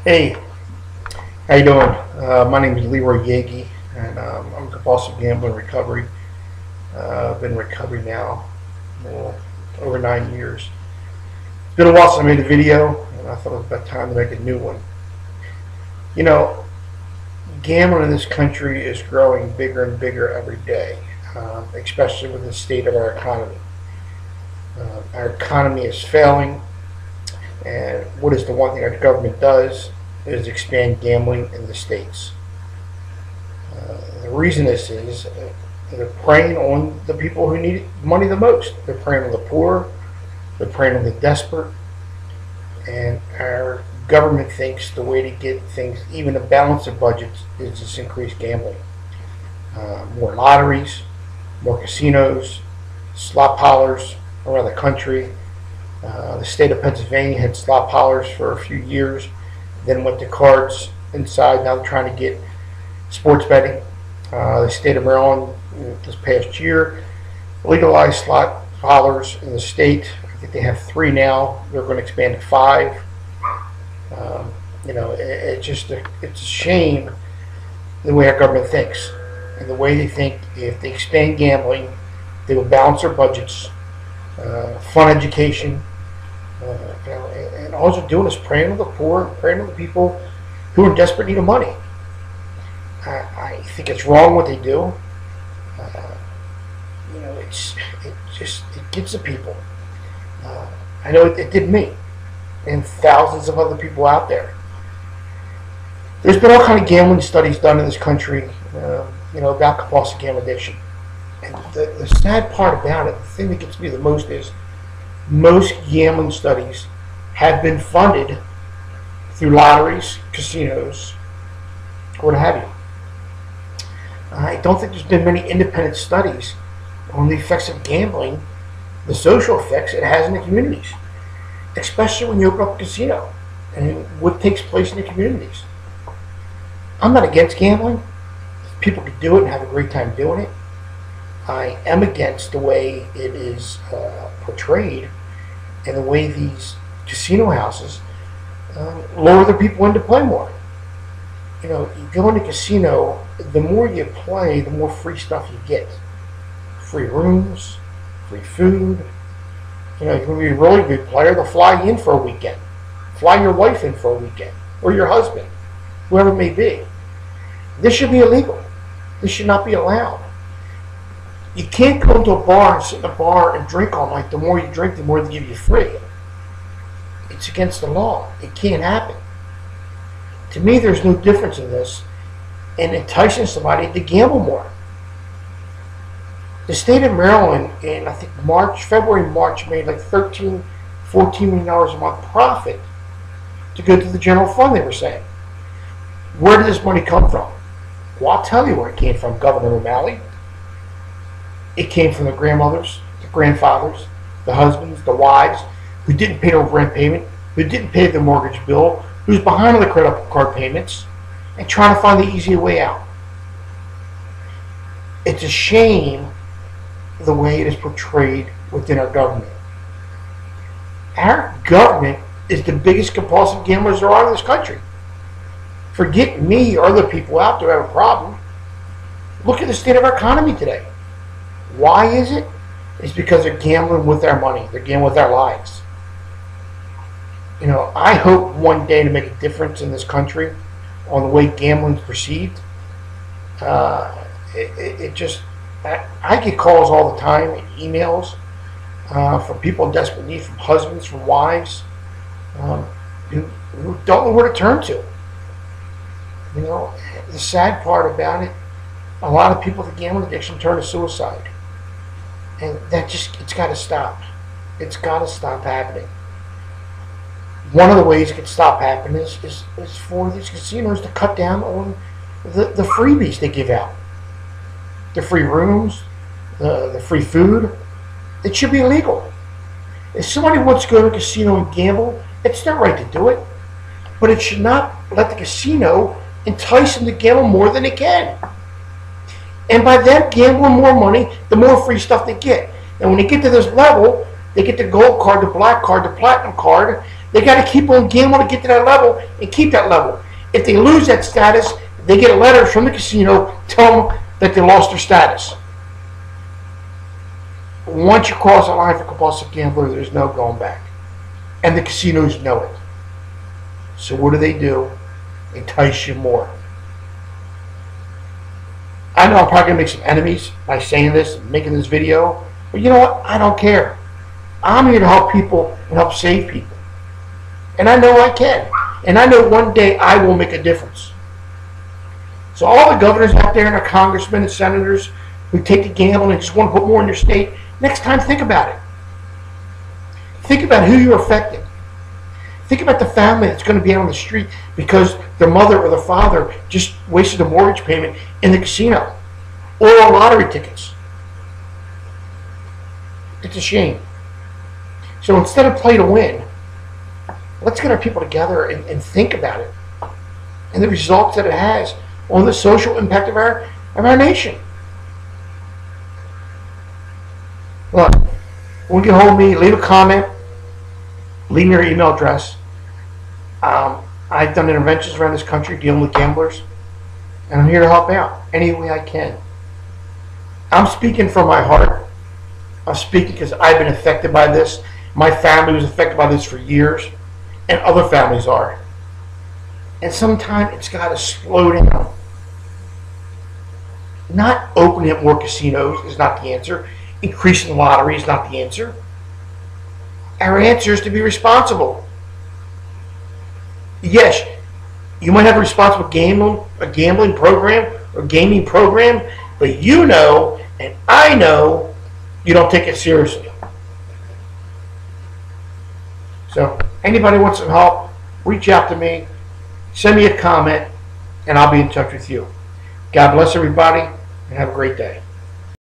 Hey, how you doing? My name is Leroy Yagi, and I'm a compulsive gambler in recovery. I've been in recovery now over 9 years. It's been a while since I made a video, and I thought it was about time to make a new one. You know, gambling in this country is growing bigger and bigger every day, especially with the state of our economy. Our economy is failing, and what is the one thing our government does is expand gambling in the states. The reason this is they're preying on the people who need money the most. They're preying on the poor, they're preying on the desperate, and our government thinks the way to get things even to balance their budgets is just increase gambling. More lotteries, more casinos, slot parlors around the country. The state of Pennsylvania had slot parlors for a few years, then went to cards inside. Now they're trying to get sports betting. The state of Maryland this past year legalized slot parlors in the state. I think they have 3 now. They're going to expand to 5. It's a shame the way our government thinks and the way they think if they expand gambling, they will balance their budgets, fund education. And all they're doing is preying on the poor, preying on the people who are in desperate need of money. I think it's wrong what they do. It gets the people. I know it did me and thousands of other people out there. There's been all kind of gambling studies done in this country, about compulsive gambling addiction. And the sad part about it, the thing that gets me the most is most gambling studies have been funded through lotteries, casinos, or what have you. I don't think there's been many independent studies on the effects of gambling, the social effects it has in the communities, especially when you open up a casino and what takes place in the communities. I'm not against gambling. People can do it and have a great time doing it. I am against the way it is portrayed and the way these casino houses lure the people in to play more. You go in a casino, the more you play, the more free stuff you get. Free rooms, free food. You're going to be a really good player, they'll fly you in for a weekend. Fly your wife in for a weekend, or your husband, whoever it may be. This should be illegal. This should not be allowed. You can't go to a bar and sit in a bar and drink all night. The more you drink, the more they give you free. It's against the law. It can't happen. To me, there's no difference in this in enticing somebody to gamble more. The state of Maryland in, I think, February, March, made like $13, $14 million a month profit to go to the general fund, they were saying. Where did this money come from? Well, I'll tell you where it came from, Governor O'Malley. It came from the grandmothers, the grandfathers, the husbands, the wives, who didn't pay their rent payment, who didn't pay their mortgage bill, who's behind on the credit card payments, and trying to find the easier way out. It's a shame the way it is portrayed within our government. Our government is the biggest compulsive gamblers there are in this country. Forget me or other people out there who have a problem. Look at the state of our economy today. Why is it? It's because they're gambling with our money. They're gambling with our lives. I hope one day to make a difference in this country on the way gambling is perceived. I get calls all the time and emails from people in desperate need, from husbands, from wives, who don't know where to turn to. The sad part about it, a lot of people with a gambling addiction turn to suicide. And it's got to stop. It's got to stop happening. One of the ways it can stop happening is for these casinos to cut down on the freebies they give out. The free rooms, the free food. It should be illegal. If somebody wants to go to a casino and gamble, it's their right to do it. But it should not let the casino entice them to gamble more than they can. And by them gambling more money, the more free stuff they get. And when they get to this level, they get the gold card, the black card, the platinum card. They got to keep on gambling to get to that level and keep that level. If they lose that status, they get a letter from the casino telling them that they lost their status. Once you cross the line for compulsive gambler, there's no going back. And the casinos know it. So what do? Entice you more. I know I'm probably going to make some enemies by saying this and making this video, but you know what? I don't care. I'm here to help people and help save people. And I know I can. And I know one day I will make a difference. So all the governors out there and our congressmen and senators who take the gamble and just want to put more in your state, next time think about it. Think about who you're affecting. Think about the family that's going to be out on the street because their mother or their father just wasted a mortgage payment in the casino or on lottery tickets. It's a shame. So instead of play to win, let's get our people together and think about it and the results that it has on the social impact of our nation. Look, when you get hold of me, leave a comment, leave me your email address. I've done interventions around this country dealing with gamblers, and I'm here to help out any way I can. I'm speaking from my heart. I'm speaking because I've been affected by this. My family was affected by this for years, and other families are. And sometimes it's got to slow down. Not opening up more casinos is not the answer. Increasing the lottery is not the answer. Our answer is to be responsible. Yes, you might have a responsible gambling program or gaming program, but you know, and I know, you don't take it seriously. So, anybody wants some help, reach out to me, send me a comment, and I'll be in touch with you. God bless everybody, and have a great day.